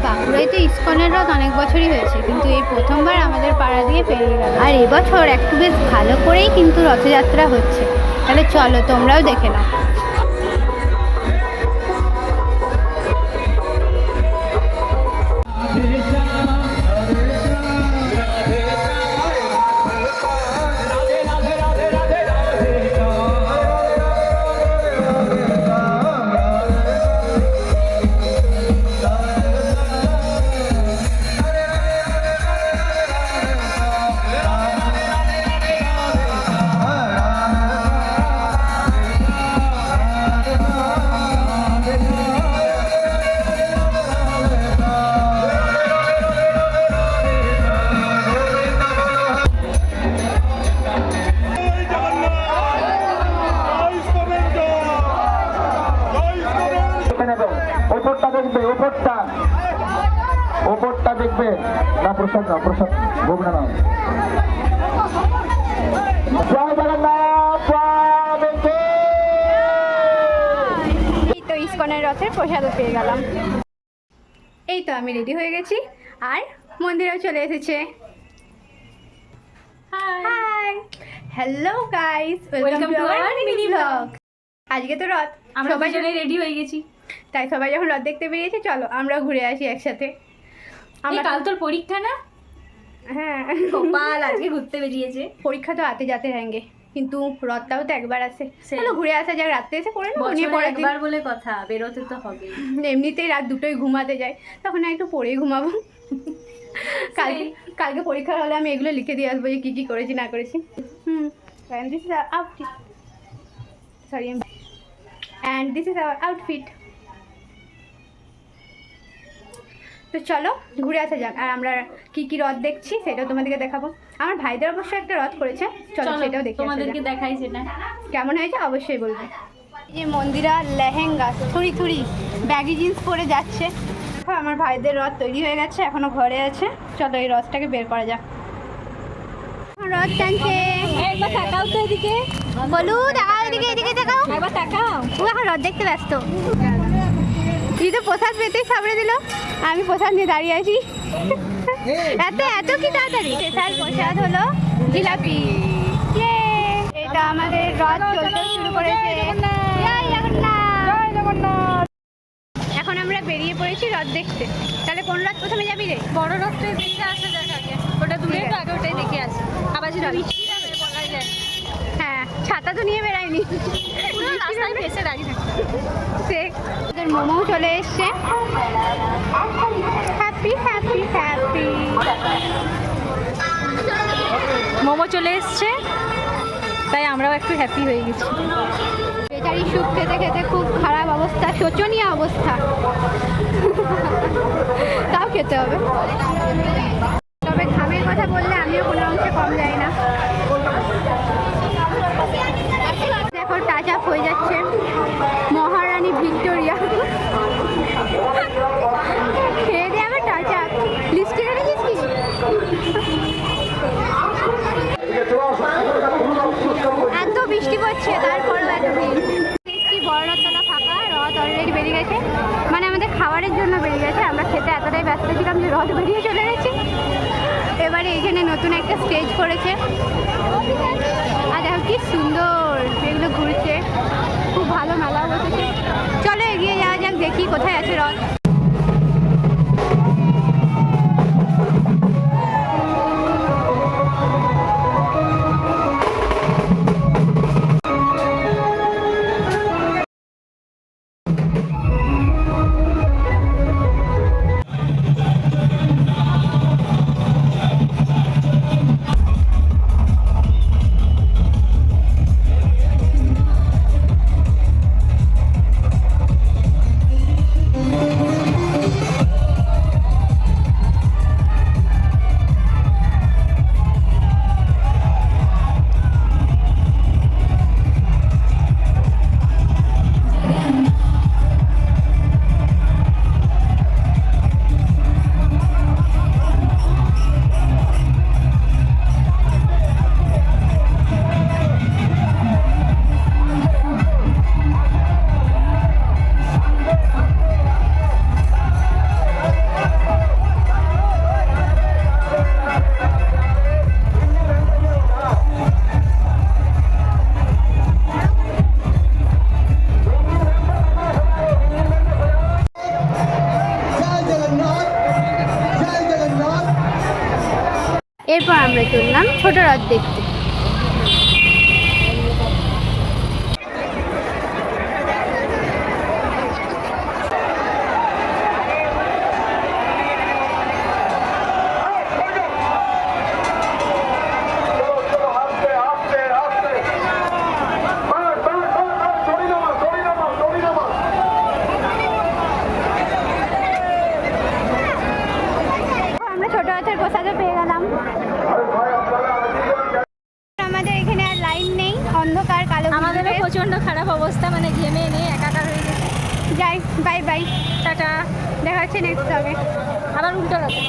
বাঁকুড়ায় তো ইসকনের রথ অনেক বছরই হয়েছে, কিন্তু এই প্রথমবার আমাদের পাড়া দিয়ে পেরিয়ে গেল। আর এবছর একটু বেশ ভালো করেই কিন্তু রথযাত্রা হচ্ছে। তাহলে চলো তোমরাও দেখে নাও। ওপরটা দেখবে না, প্রসাদ না, প্রসাদ ভোগ না। জয় জগন্নাথ। এই তো ইসকনের রথের প্রসাদও পেয়ে গেলাম। এই তো আমি রেডি হয়ে গেছি আর মন্দিরেও চলে এসেছে। Hi, hello guys, welcome to our mini blog. আজকে তো রথ, আমরা সবাই জন্য রেডি হয়ে গেছি, তাই সবাই যখন রথ দেখতে বেরিয়েছে চলো আমরা ঘুরে আসি একসাথে। আমরা কাল তোর পরীক্ষা না? হ্যাঁ, কপাল আজকে ঘুরতে বেরিয়েছে। পরীক্ষা তো আতে যাতে হ্যাঙ্গে, কিন্তু রথটাও তো একবার আসে, সেই। চলো ঘুরে আসা যাক। রাত্রে এসে পড়ে বছরে নিয়ে পড়ে একবার বলে কথা, বেরোতে তো হবে। এমনিতেই রাত দুটোই ঘুমাতে যাই, তখন একটু পরেই ঘুমাবো। কালকে পরীক্ষার হলে আমি এগুলো লিখে দিয়ে আসবো যে কী কী করেছি না করেছি। and this is our outfit. Sorry, and this is our outfit. তো চলো ঘুরে আসা যাক। আর আমরা কি কি রথ দেখছি সেটাও তোমাদেরকে দেখাবো। আমার ভাইদের অবশ্য একটা রথ করেছে, চলো সেটাও দেখে তোমাদেরকে দেখাই সেটা কেমন হয়েছে অবশ্যই বলবে। এই মন্দিরা লেহেঙ্গা থুড়ি থুড়ি ব্যাগি জিন্স পরে যাচ্ছে। দেখো আমার ভাইদের রথ তৈরি হয়ে গেছে, এখনো ঘরে আছে। চলো এই রথটাকে বের করা যাক। রথ টানছে, একবার তাকাও তো এদিকে, বলু দেখাও এদিকে, এদিকে দেখাও, একবার তাকাও। ও এখন রথ দেখতে ব্যস্ত। তুই তো প্রসাদ পেতেই সামনে দিল, আমি প্রসাদ নিয়ে দাঁড়িয়ে আছি। এত এত কি তাড়াতাড়ি। স্পেশাল প্রসাদ হলো জিলাপি। এটা আমাদের রথ চলতে শুরু করেছে। জয় জগন্নাথ। এখন আমরা বেরিয়ে পড়েছি রথ দেখতে। তাহলে কোন রথ প্রথমে যাবি রে? বড় রথটাই দেখে আসা যাক আগে, ওটা দূরে তো, আগে ওটাই দেখে আসি। আবার যদি বৃষ্টি যাবে বলা যায়। হ্যাঁ, ছাতা তো নিয়ে বেরাইনি, পুরো রাস্তায় ভেসে দাঁড়িয়ে থাকতে। সে ওদের মোমো চলে এসছে। হ্যাপি হ্যাপি হ্যাপি মোমো চলে এসছে, তাই আমরাও একটু হ্যাপি হয়ে গেছি। বেচারি স্যুপ খেতে খেতে খুব খারাপ অবস্থা, শোচনীয় অবস্থা। তাও খেতে হবে। তবে ঘামের কথা বললে আমিও কোনো অংশে কম যাই না। দেখো টাচ আপ হয়ে যাচ্ছে মহারানী ভিক্টোরিয়া। খেয়ে দিয়ে আবার টাচ আপ। লিস্টে রেখেছিস কি? এত বৃষ্টি পড়ছে তারপরেও এত ভিড়। বড় রথটা ফাঁকা, রথ অলরেডি বেরিয়ে গেছে, মানে আমাদের খাবারের জন্য বেরিয়ে গেছে। আমরা খেতে এতটাই ব্যস্ত ছিলাম যে রথ বেরিয়ে চলে গেছে। এবারে এখানে নতুন একটা স্টেজ করেছে, আর দেখো কি সুন্দর এগুলো ঘুরছে। খুব ভালো মেলাও বসেছে। চলো এগিয়ে যাওয়া যাক, দেখি কোথায় আছে রথ। এরপর আমরা চললাম ছোট রথ দেখতে। আমরা ছোট রথের প্রসাদও পেয়ে গেলাম। আমাদের এখানে আর লাইন নেই, অন্ধকার কালো। আমাদেরও প্রচন্ড খারাপ অবস্থা, মানে ঘেমে নিয়ে একাকার হয়ে গেছে। যাই, বাই বাই, টাটা। দেখা হচ্ছে নেক্সট ব্লগে। আবার উল্টো রথে।